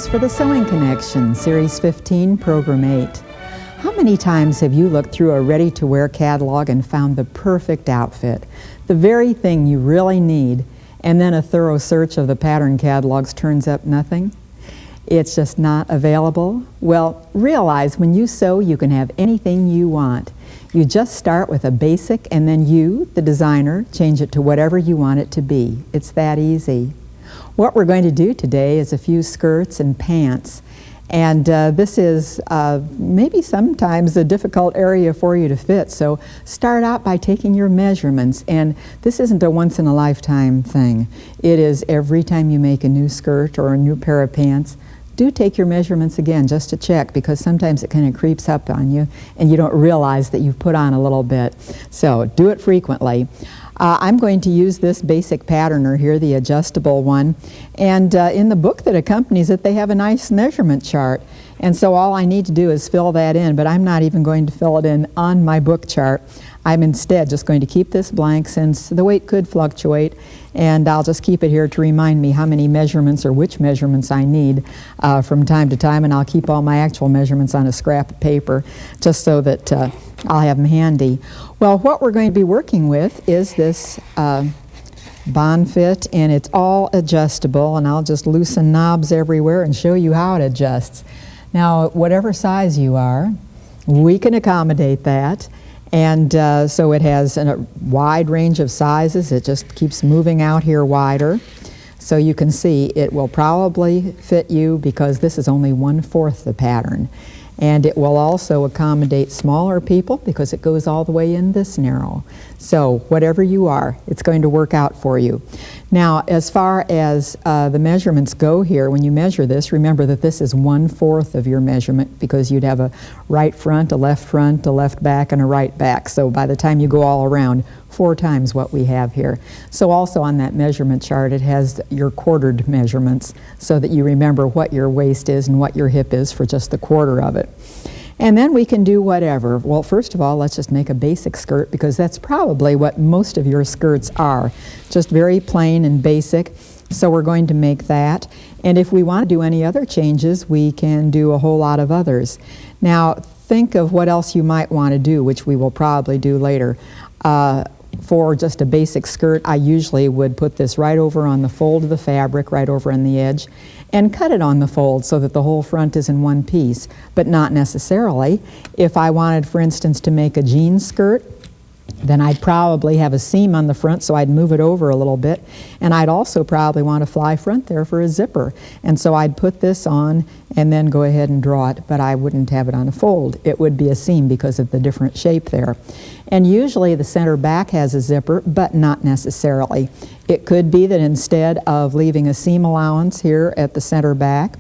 is for the Sewing Connection, Series 15, Program 8. How many times have you looked through a ready-to-wear catalog and found the perfect outfit, the very thing you really need, and then a thorough search of the pattern catalogs turns up nothing? It's just not available? Well, realize when you sew, you can have anything you want. You just start with a basic, and then you, the designer, change it to whatever you want it to be. It's that easy. What we're going to do today is a few skirts and pants. And this is maybe sometimes a difficult area for you to fit, so start out by taking your measurements. And this isn't a once-in-a-lifetime thing. It is every time you make a new skirt or a new pair of pants, do take your measurements again just to check, because sometimes it kind of creeps up on you and you don't realize that you've put on a little bit. So do it frequently. I'm going to use this basic patterner here, the adjustable one, and in the book that accompanies it they have a nice measurement chart, and so all I need to do is fill that in, but I'm not even going to fill it in on my book chart. I'm instead just going to keep this blank, since the weight could fluctuate, and I'll just keep it here to remind me how many measurements or which measurements I need from time to time, and I'll keep all my actual measurements on a scrap of paper just so that I'll have them handy. Well, what we're going to be working with is this bond fit, and it's all adjustable, and I'll just loosen knobs everywhere and show you how it adjusts. Now, whatever size you are, we can accommodate that. And so it has a wide range of sizes. It just keeps moving out here wider. So you can see it will probably fit you, because this is only 1/4 the pattern. And it will also accommodate smaller people, because it goes all the way in this narrow. So whatever you are, it's going to work out for you. Now, as far as the measurements go here, when you measure this, remember that this is 1/4 of your measurement, because you'd have a right front, a left back, and a right back. So by the time you go all around, 4 times what we have here. So also on that measurement chart, it has your quartered measurements, so that you remember what your waist is and what your hip is for just the quarter of it. And then we can do whatever. Well, first of all, let's just make a basic skirt, because that's probably what most of your skirts are, just very plain and basic. So we're going to make that. And if we want to do any other changes, we can do a whole lot of others. Now, think of what else you might want to do, which we will probably do later. For just a basic skirt, I usually would put this right over on the fold of the fabric, right over on the edge, and cut it on the fold so that the whole front is in one piece, but not necessarily. If I wanted, for instance, to make a jean skirt, then I'd probably have a seam on the front, so I'd move it over a little bit, and I'd also probably want a fly front there for a zipper, and so I'd put this on and then go ahead and draw it, but I wouldn't have it on a fold. It would be a seam because of the different shape there. And usually the center back has a zipper, but not necessarily. It could be that instead of leaving a seam allowance here at the center back,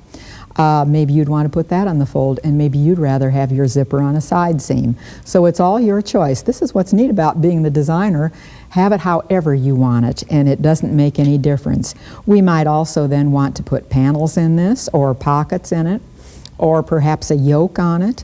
maybe you'd want to put that on the fold, and maybe you'd rather have your zipper on a side seam. So it's all your choice. This is what's neat about being the designer. Have it however you want it, and it doesn't make any difference. We might also then want to put panels in this, or pockets in it, or perhaps a yoke on it.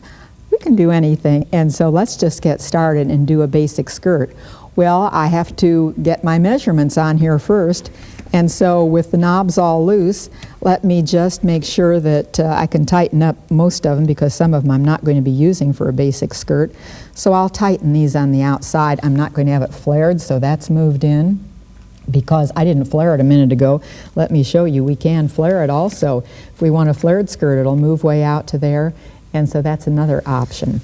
We can do anything, and so let's just get started and do a basic skirt. Well, I have to get my measurements on here first, and so with the knobs all loose, let me just make sure that I can tighten up most of them, because some of them I'm not going to be using for a basic skirt. So I'll tighten these on the outside. I'm not going to have it flared, so that's moved in, because I didn't flare it a minute ago. Let me show you, we can flare it also. If we want a flared skirt, it'll move way out to there, and so that's another option.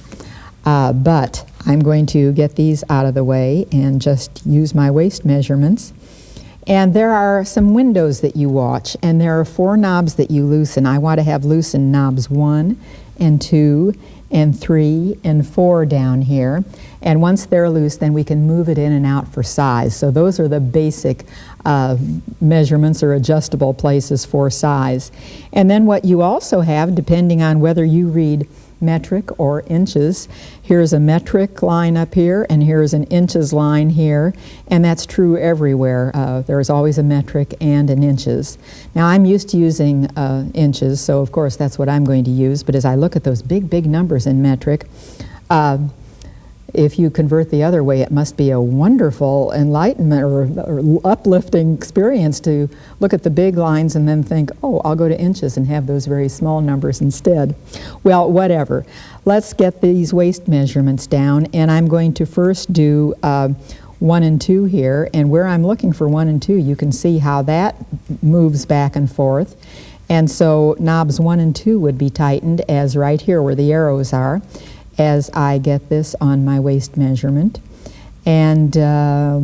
But I'm going to get these out of the way and just use my waist measurements. And there are some windows that you watch, and there are 4 knobs that you loosen. I want to have loosened knobs 1 and 2 and 3 and 4 down here. And once they're loose, then we can move it in and out for size. So those are the basic measurements or adjustable places for size. And then what you also have, depending on whether you read metric or inches, here's a metric line up here, and here's an inches line here, and that's true everywhere. There's always a metric and an inches. Now, I'm used to using inches, so of course that's what I'm going to use, but as I look at those big numbers in metric, if you convert the other way, it must be a wonderful enlightenment or uplifting experience to look at the big lines and then think, oh, I'll go to inches and have those very small numbers instead. Well, whatever. Let's get these waist measurements down, and I'm going to first do 1 and 2 here, and where I'm looking for 1 and 2, you can see how that moves back and forth. And so knobs 1 and 2 would be tightened as right here where the arrows are, as I get this on my waist measurement. And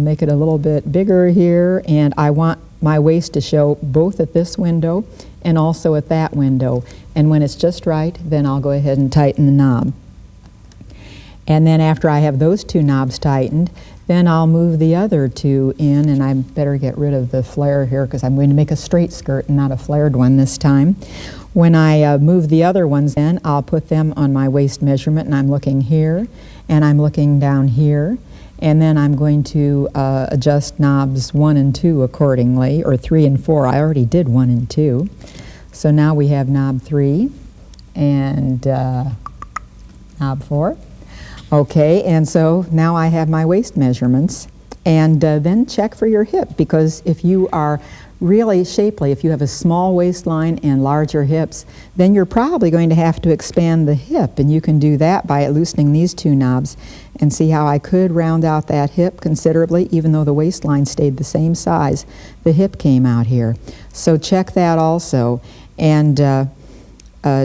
make it a little bit bigger here, and I want my waist to show both at this window and also at that window. And when it's just right, then I'll go ahead and tighten the knob. And then after I have those 2 knobs tightened, then I'll move the other 2 in, and I better get rid of the flare here because I'm going to make a straight skirt and not a flared one this time. When I move the other ones in, I'll put them on my waist measurement, and I'm looking here, and I'm looking down here, and then I'm going to adjust knobs 1 and 2 accordingly, or 3 and 4. I already did 1 and 2. So now we have knob 3 and knob 4. Okay, and so now I have my waist measurements, and then check for your hip, because if you are really shapely, if you have a small waistline and larger hips, then you're probably going to have to expand the hip, and you can do that by loosening these 2 knobs. And see how I could round out that hip considerably, even though the waistline stayed the same size. The hip came out here. So check that also, and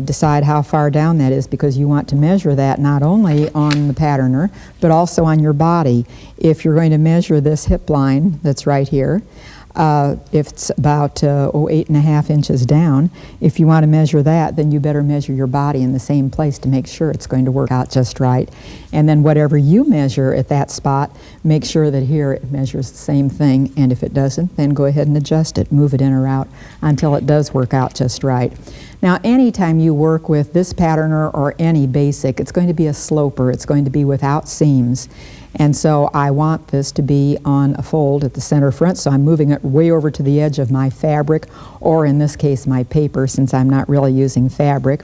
decide how far down that is, because you want to measure that not only on the patterner, but also on your body. If you're going to measure this hip line that's right here, if it's about 8.5 inches down, if you want to measure that, then you better measure your body in the same place to make sure it's going to work out just right. And then whatever you measure at that spot, make sure that here it measures the same thing, and if it doesn't, then go ahead and adjust it, move it in or out until it does work out just right. Now, anytime you work with this patterner or any basic, it's going to be a sloper. It's going to be without seams. And so I want this to be on a fold at the center front, so I'm moving it way over to the edge of my fabric, or in this case my paper, since I'm not really using fabric.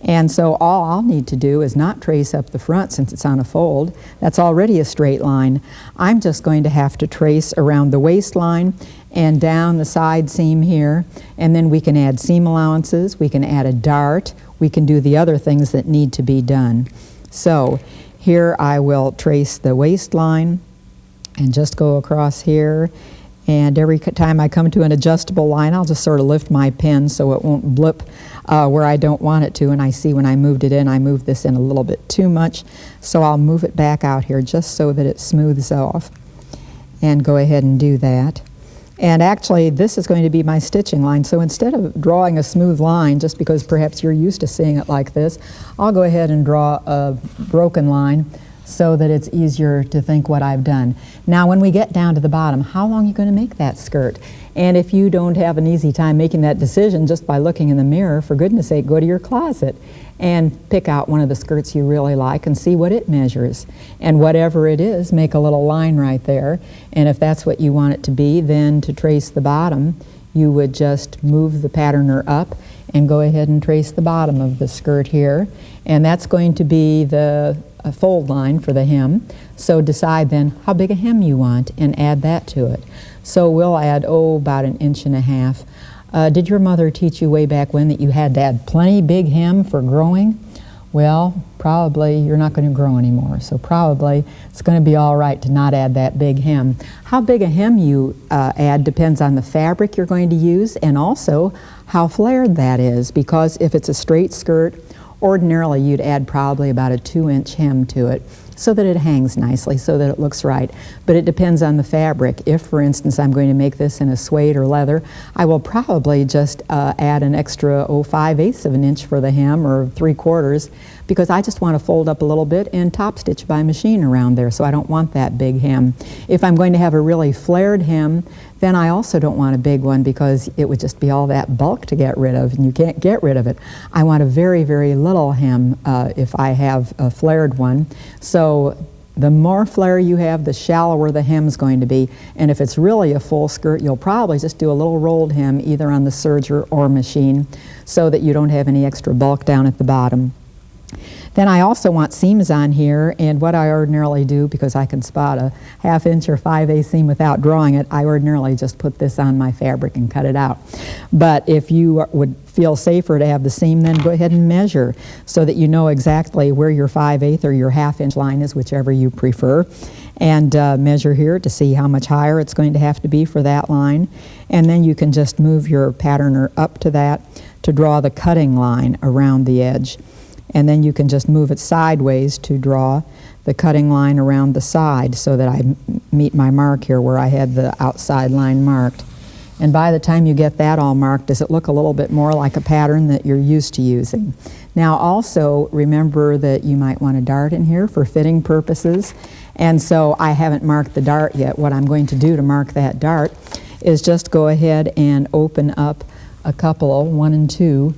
And so all I'll need to do is not trace up the front since it's on a fold. That's already a straight line. I'm just going to have to trace around the waistline and down the side seam here, and then we can add seam allowances, we can add a dart, we can do the other things that need to be done. So here I will trace the waistline and just go across here, and every time I come to an adjustable line, I'll just sort of lift my pen so it won't blip where I don't want it to. And I see when I moved it in, I moved this in a little bit too much, so I'll move it back out here just so that it smooths off, and go ahead and do that. And actually, this is going to be my stitching line, so instead of drawing a smooth line, just because perhaps you're used to seeing it like this, I'll go ahead and draw a broken line so that it's easier to think what I've done. Now, when we get down to the bottom, how long are you going to make that skirt? And if you don't have an easy time making that decision just by looking in the mirror, for goodness sake, go to your closet and pick out one of the skirts you really like and see what it measures. And whatever it is, make a little line right there. And if that's what you want it to be, then to trace the bottom, you would just move the patterner up and go ahead and trace the bottom of the skirt here. And that's going to be the fold line for the hem. So decide then how big a hem you want and add that to it. So we'll add, about 1.5 inches. Did your mother teach you way back when that you had to add plenty big hem for growing? Well, probably you're not going to grow anymore, so probably it's going to be all right to not add that big hem. How big a hem you add depends on the fabric you're going to use, and also how flared that is, because if it's a straight skirt, ordinarily you'd add probably about a 2-inch hem to it so that it hangs nicely, so that it looks right. But it depends on the fabric. If, for instance, I'm going to make this in a suede or leather, I will probably just add an extra 5/8 of an inch for the hem, or 3/4, because I just want to fold up a little bit and top stitch by machine around there, so I don't want that big hem. If I'm going to have a really flared hem, then I also don't want a big one, because it would just be all that bulk to get rid of, and you can't get rid of it. I want a very, very little hem if I have a flared one. So the more flare you have, the shallower the hem's going to be. And if it's really a full skirt, you'll probably just do a little rolled hem either on the serger or machine, so that you don't have any extra bulk down at the bottom. Then I also want seams on here, and what I ordinarily do, because I can spot a 1/2 inch or 5/8 seam without drawing it, I ordinarily just put this on my fabric and cut it out. But if you would feel safer to have the seam, then go ahead and measure so that you know exactly where your 5/8 or your 1/2 inch line is, whichever you prefer. And measure here to see how much higher it's going to have to be for that line. And then you can just move your patterner up to that to draw the cutting line around the edge. And then you can just move it sideways to draw the cutting line around the side so that I meet my mark here where I had the outside line marked. And by the time you get that all marked, does it look a little bit more like a pattern that you're used to using? Now also remember that you might want a dart in here for fitting purposes. And so I haven't marked the dart yet. What I'm going to do to mark that dart is just go ahead and open up a couple, 1 and 2,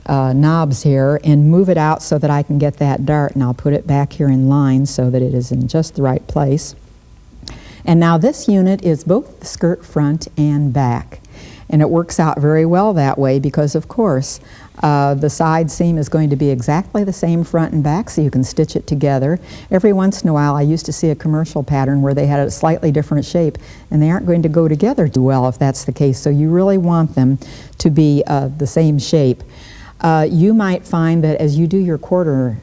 knobs here and move it out so that I can get that dart, and I'll put it back here in line so that it is in just the right place. And now this unit is both the skirt front and back, and it works out very well that way because of course the side seam is going to be exactly the same front and back, so you can stitch it together. Every once in a while I used to see a commercial pattern where they had a slightly different shape, and they aren't going to go together too well if that's the case, so you really want them to be the same shape. You might find that as you do your quarter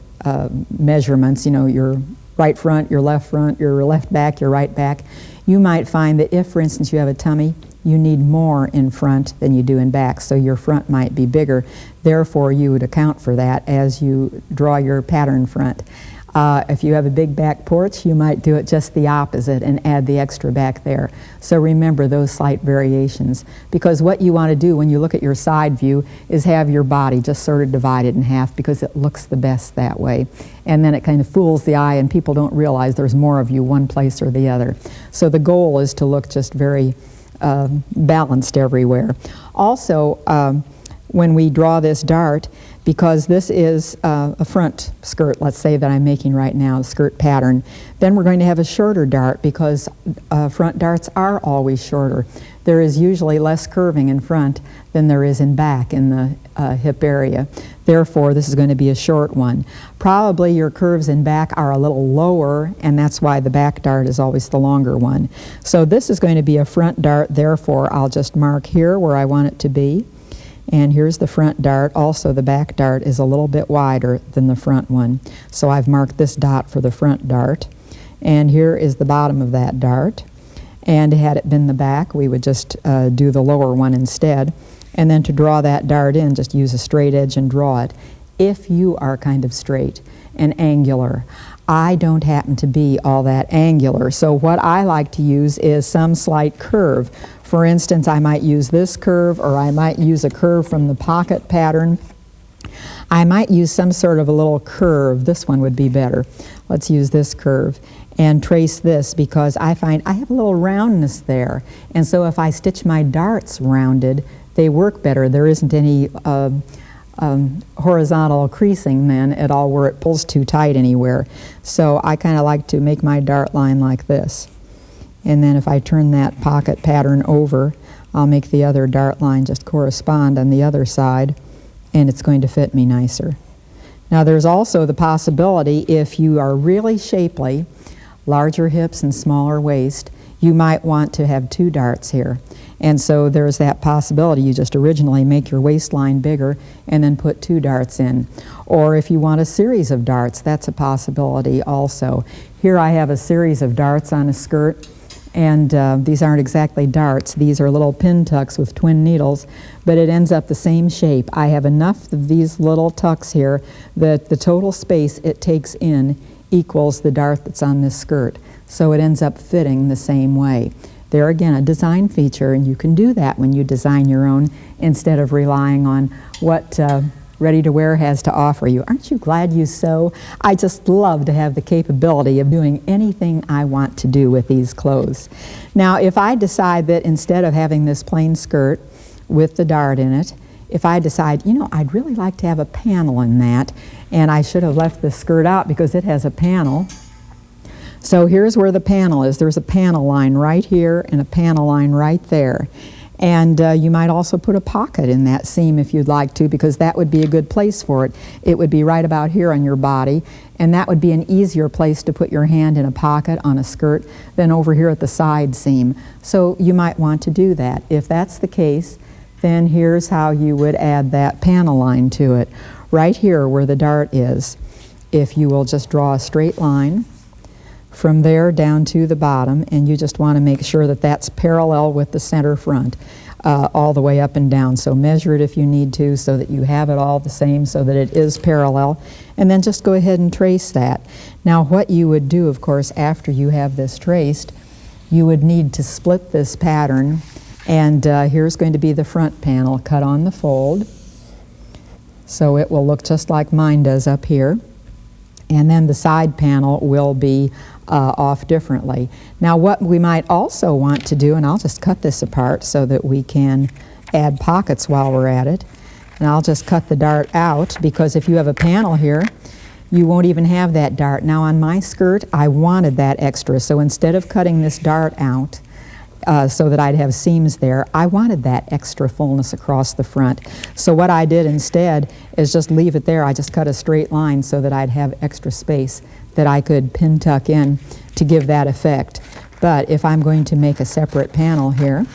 measurements, you know, your right front, your left back, your right back, you might find that if, for instance, you have a tummy, you need more in front than you do in back, so your front might be bigger. Therefore, you would account for that as you draw your pattern front. If you have a big back porch, you might do it just the opposite and add the extra back there. So remember those slight variations, because what you want to do when you look at your side view is have your body just sort of divided in half, because it looks the best that way. And then it kind of fools the eye and people don't realize there's more of you one place or the other. So the goal is to look just very balanced everywhere. Also, when we draw this dart, because this is a front skirt, let's say, that I'm making right now, a skirt pattern, then we're going to have a shorter dart because front darts are always shorter. There is usually less curving in front than there is in back in the hip area. Therefore, this is going to be a short one. Probably your curves in back are a little lower, and that's why the back dart is always the longer one. So this is going to be a front dart, therefore I'll just mark here where I want it to be. And here's the front dart. Also, the back dart is a little bit wider than the front one. So I've marked this dot for the front dart. And here is the bottom of that dart. And had it been the back, we would just do the lower one instead. And then to draw that dart in, just use a straight edge and draw it. If you are kind of straight and angular, I don't happen to be all that angular. So what I like to use is some slight curve. For instance, I might use this curve, or I might use a curve from the pocket pattern. I might use some sort of a little curve. This one would be better. Let's use this curve and trace this, because I find I have a little roundness there. And so if I stitch my darts rounded, they work better. There isn't any horizontal creasing then at all where it pulls too tight anywhere. So I kind of like to make my dart line like this. And then if I turn that pocket pattern over, I'll make the other dart line just correspond on the other side, and it's going to fit me nicer. Now there's also the possibility, if you are really shapely, larger hips and smaller waist, you might want to have 2 darts here. And so there's that possibility. You just originally make your waistline bigger and then put 2 darts in. Or if you want a series of darts, that's a possibility also. Here I have a series of darts on a skirt. And these aren't exactly darts. These are little pin tucks with twin needles, but it ends up the same shape. I have enough of these little tucks here that the total space it takes in equals the dart that's on this skirt. So it ends up fitting the same way. There again, a design feature, and you can do that when you design your own instead of relying on what ready-to-wear has to offer you. Aren't you glad you sew? I just love to have the capability of doing anything I want to do with these clothes. Now, if I decide that instead of having this plain skirt with the dart in it, if I decide, you know, I'd really like to have a panel in that, and I should have left this skirt out because it has a panel. So here's where the panel is. There's a panel line right here and a panel line right there. And you might also put a pocket in that seam if you'd like to, because that would be a good place for it. It would be right about here on your body, and that would be an easier place to put your hand in a pocket on a skirt than over here at the side seam. So you might want to do that. If that's the case, then here's how you would add that panel line to it. Right here where the dart is, if you will just draw a straight line from there down to the bottom, and you just want to make sure that that's parallel with the center front all the way up and down. So measure it if you need to so that you have it all the same so that it is parallel, and then just go ahead and trace that. Now what you would do, of course, after you have this traced, you would need to split this pattern, and here's going to be the front panel cut on the fold. So it will look just like mine does up here. And then the side panel will be off differently. Now what we might also want to do, and I'll just cut this apart so that we can add pockets while we're at it. And I'll just cut the dart out, because if you have a panel here, you won't even have that dart. Now on my skirt, I wanted that extra. So instead of cutting this dart out, so that I'd have seams there, I wanted that extra fullness across the front. So what I did instead is just leave it there. I just cut a straight line so that I'd have extra space that I could pin tuck in to give that effect. But if I'm going to make a separate panel here,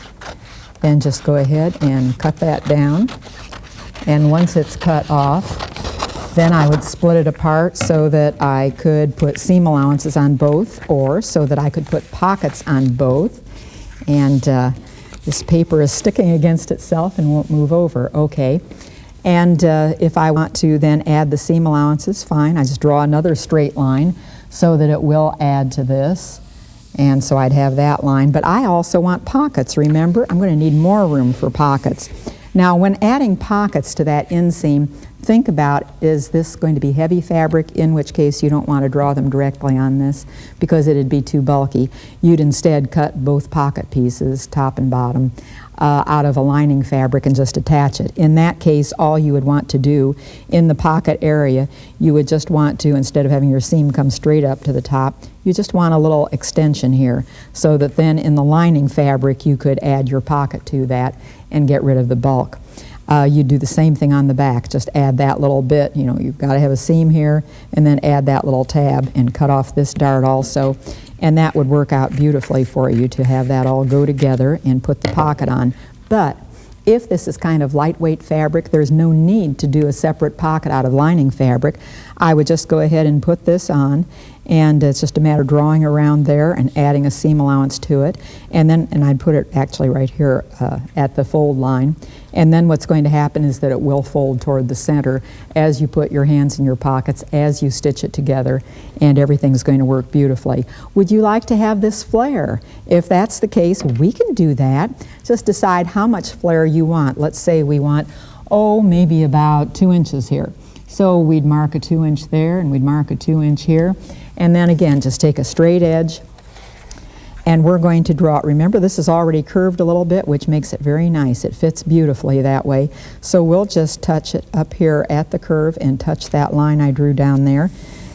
then just go ahead and cut that down. And once it's cut off, then I would split it apart so that I could put seam allowances on both, or so that I could put pockets on both. And this paper is sticking against itself and won't move over. Okay. And if I want to then add the seam allowances, fine. I just draw another straight line so that it will add to this. And so I'd have that line. But I also want pockets, remember? I'm going to need more room for pockets. Now, when adding pockets to that inseam, think about, is this going to be heavy fabric, in which case you don't want to draw them directly on this because it'd be too bulky. You'd instead cut both pocket pieces, top and bottom, out of a lining fabric and just attach it. In that case, all you would want to do in the pocket area, you would just want to, instead of having your seam come straight up to the top, you just want a little extension here, so that then in the lining fabric you could add your pocket to that and get rid of the bulk. You do the same thing on the back, just add that little bit. You know, you've got to have a seam here, and then add that little tab and cut off this dart also, and that would work out beautifully for you to have that all go together and put the pocket on. But if this is kind of lightweight fabric, there's no need to do a separate pocket out of lining fabric. I would just go ahead and put this on, and it's just a matter of drawing around there and adding a seam allowance to it, and I'd put it actually right here at the fold line. And then what's going to happen is that it will fold toward the center as you put your hands in your pockets, as you stitch it together, and everything's going to work beautifully. Would you like to have this flare? If that's the case, we can do that. Just decide how much flare you want. Let's say we want, maybe about 2 inches here. So we'd mark a 2 inch there, and we'd mark a 2 inch here. And then again, just take a straight edge, and we're going to draw it. Remember, this is already curved a little bit, which makes it very nice. It fits beautifully that way. So we'll just touch it up here at the curve and touch that line I drew down there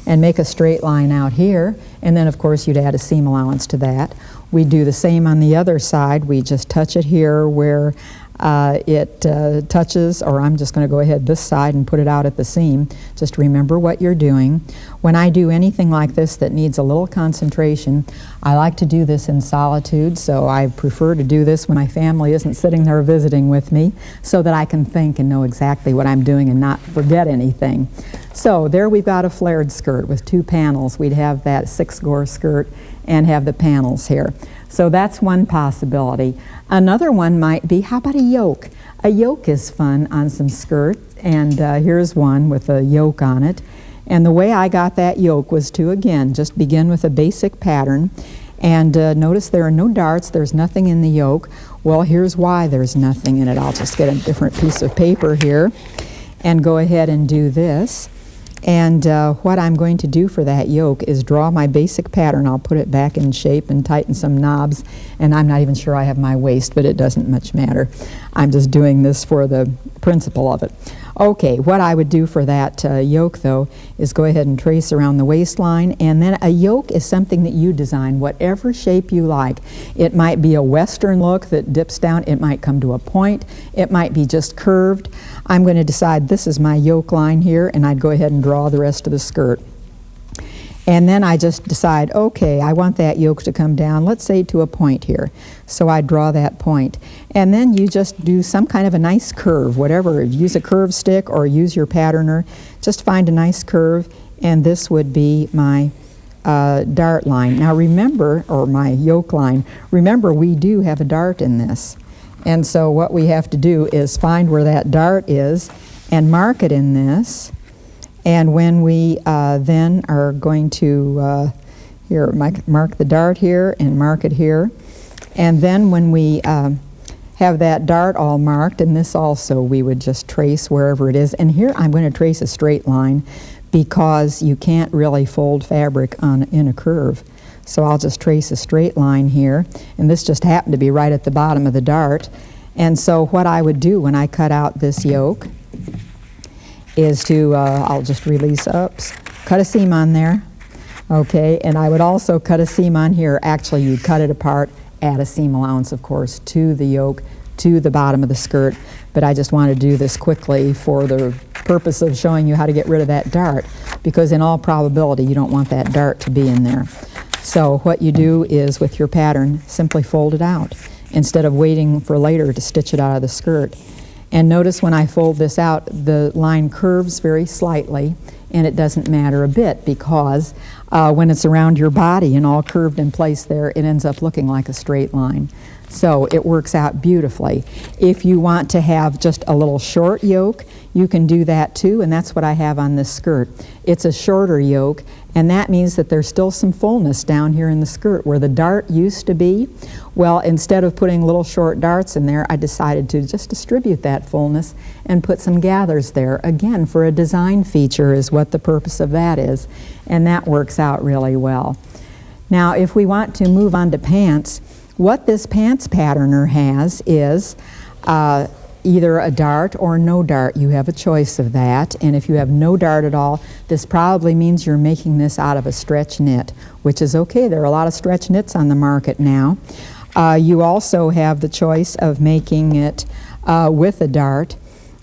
and make a straight line out here. And then, of course, you'd add a seam allowance to that. We do the same on the other side. We just touch it here where it touches, or I'm just going to go ahead this side and put it out at the seam. Just remember what you're doing. When I do anything like this that needs a little concentration, I like to do this in solitude, so I prefer to do this when my family isn't sitting there visiting with me, so that I can think and know exactly what I'm doing and not forget anything. So there we've got a flared skirt with 2 panels. We'd have that 6-gore skirt and have the panels here. So that's one possibility. Another one might be, how about a yoke? A yoke is fun on some skirt, and here's one with a yoke on it. And the way I got that yoke was to, again, just begin with a basic pattern. And notice there are no darts, there's nothing in the yoke. Well, here's why there's nothing in it. I'll just get a different piece of paper here and go ahead and do this. And what I'm going to do for that yoke is draw my basic pattern. I'll put it back in shape and tighten some knobs, and I'm not even sure I have my waist, but it doesn't much matter. I'm just doing this for the principle of it. Okay, what I would do for that yoke, though, is go ahead and trace around the waistline, and then a yoke is something that you design, whatever shape you like. It might be a Western look that dips down, it might come to a point, it might be just curved. I'm going to decide this is my yoke line here, and I'd go ahead and draw the rest of the skirt. And then I just decide, okay, I want that yoke to come down, let's say to a point here. So I draw that point. And then you just do some kind of a nice curve, whatever. Use a curve stick or use your patterner. Just find a nice curve, and this would be my dart line. Now remember, or my yoke line, remember we do have a dart in this. And so what we have to do is find where that dart is and mark it in this. And when we then are going to, here, mark the dart here and mark it here. And then when we have that dart all marked, and this also we would just trace wherever it is. And here I'm going to trace a straight line because you can't really fold fabric in a curve. So I'll just trace a straight line here. And this just happened to be right at the bottom of the dart. And so what I would do when I cut out this yoke is to, I'll just release up, cut a seam on there, okay, and I would also cut a seam on here. Actually, you cut it apart, add a seam allowance, of course, to the yoke, to the bottom of the skirt, but I just want to do this quickly for the purpose of showing you how to get rid of that dart, because in all probability, you don't want that dart to be in there. So what you do is, with your pattern, simply fold it out, instead of waiting for later to stitch it out of the skirt. And notice when I fold this out, the line curves very slightly, and it doesn't matter a bit because when it's around your body and all curved in place there, it ends up looking like a straight line. So it works out beautifully. If you want to have just a little short yoke, you can do that too, and that's what I have on this skirt. It's a shorter yoke, and that means that there's still some fullness down here in the skirt where the dart used to be. Well, instead of putting little short darts in there, I decided to just distribute that fullness and put some gathers there. Again, for a design feature is what the purpose of that is, and that works out really well. Now, if we want to move on to pants, what this pants patterner has is either a dart or no dart. You have a choice of that, and if you have no dart at all, this probably means you're making this out of a stretch knit, which is okay. There are a lot of stretch knits on the market now. You also have the choice of making it with a dart,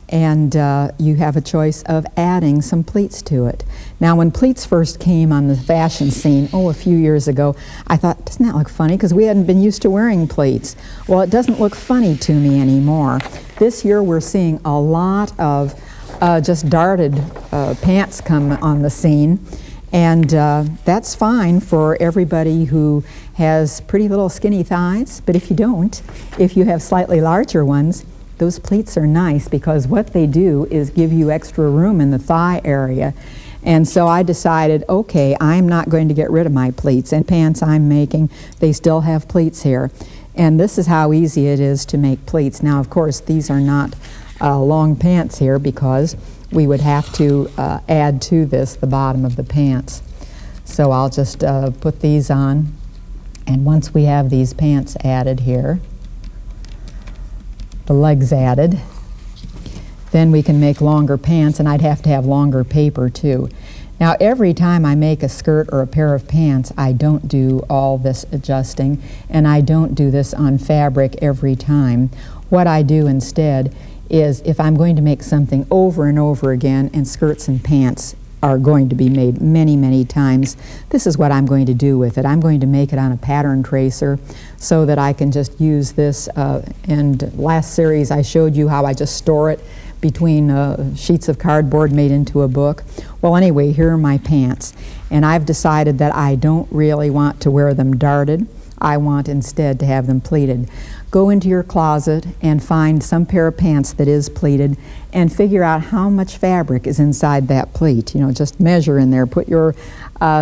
and you have a choice of adding some pleats to it. Now, when pleats first came on the fashion scene, a few years ago, I thought, doesn't that look funny? Because we hadn't been used to wearing pleats. Well, it doesn't look funny to me anymore. This year we're seeing a lot of just darted pants come on the scene, and that's fine for everybody who has pretty little skinny thighs, but if you don't, if you have slightly larger ones, those pleats are nice because what they do is give you extra room in the thigh area. And so I decided, okay, I'm not going to get rid of my pleats. And pants I'm making, they still have pleats here. And this is how easy it is to make pleats. Now, of course, these are not long pants here because we would have to add to this the bottom of the pants. So I'll just put these on. And once we have these pants added here, the legs added, then we can make longer pants, and I'd have to have longer paper too. Now, every time I make a skirt or a pair of pants, I don't do all this adjusting, and I don't do this on fabric every time. What I do instead is, if I'm going to make something over and over again, and skirts and pants are going to be made many, many times, this is what I'm going to do with it. I'm going to make it on a pattern tracer so that I can just use this. And last series I showed you how I just store it between sheets of cardboard made into a book. Well, anyway, here are my pants, and I've decided that I don't really want to wear them darted. I want instead to have them pleated. Go into your closet and find some pair of pants that is pleated and figure out how much fabric is inside that pleat. You know, just measure in there, put your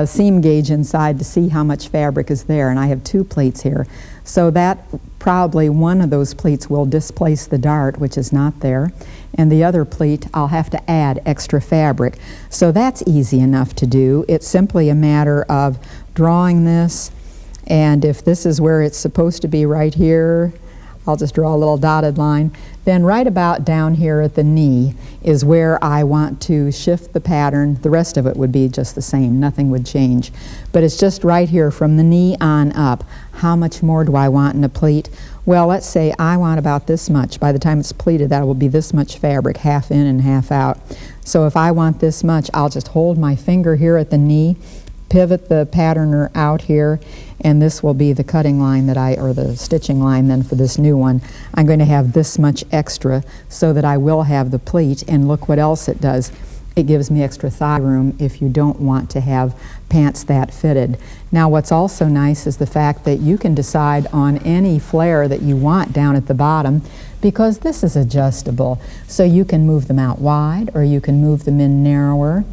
seam gauge inside to see how much fabric is there. And I have 2 pleats here. So that probably one of those pleats will displace the dart, which is not there. And the other pleat, I'll have to add extra fabric. So that's easy enough to do. It's simply a matter of drawing this. And if this is where it's supposed to be right here, I'll just draw a little dotted line. Then right about down here at the knee is where I want to shift the pattern. The rest of it would be just the same, nothing would change. But it's just right here from the knee on up. How much more do I want in a pleat? Well, let's say I want about this much. By the time it's pleated, that will be this much fabric, half in and half out. So if I want this much, I'll just hold my finger here at the knee, pivot the patterner out here, and this will be the cutting line that or the stitching line then for this new one. I'm going to have this much extra so that I will have the pleat, and look what else it does. It gives me extra thigh room if you don't want to have pants that fitted. Now what's also nice is the fact that you can decide on any flare that you want down at the bottom, because this is adjustable. So you can move them out wide or you can move them in narrower,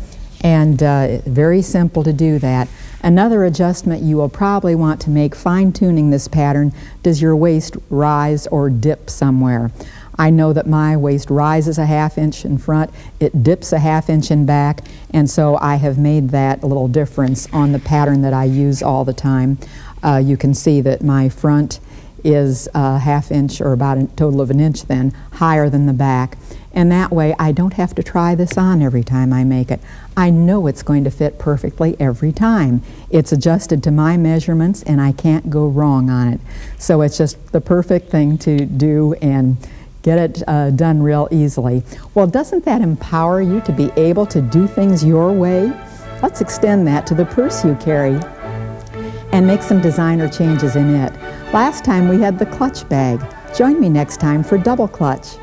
and very simple to do that. Another adjustment you will probably want to make fine-tuning this pattern: does your waist rise or dip somewhere? I know that my waist rises a ½ inch in front, it dips a ½ inch in back, and so I have made that a little difference on the pattern that I use all the time. You can see that my front is a ½ inch, or about a total of an inch then, higher than the back. And that way I don't have to try this on every time I make it. I know it's going to fit perfectly every time. It's adjusted to my measurements and I can't go wrong on it. So it's just the perfect thing to do and get it done real easily. Well, doesn't that empower you to be able to do things your way? Let's extend that to the purse you carry and make some designer changes in it. Last time we had the clutch bag. Join me next time for double clutch.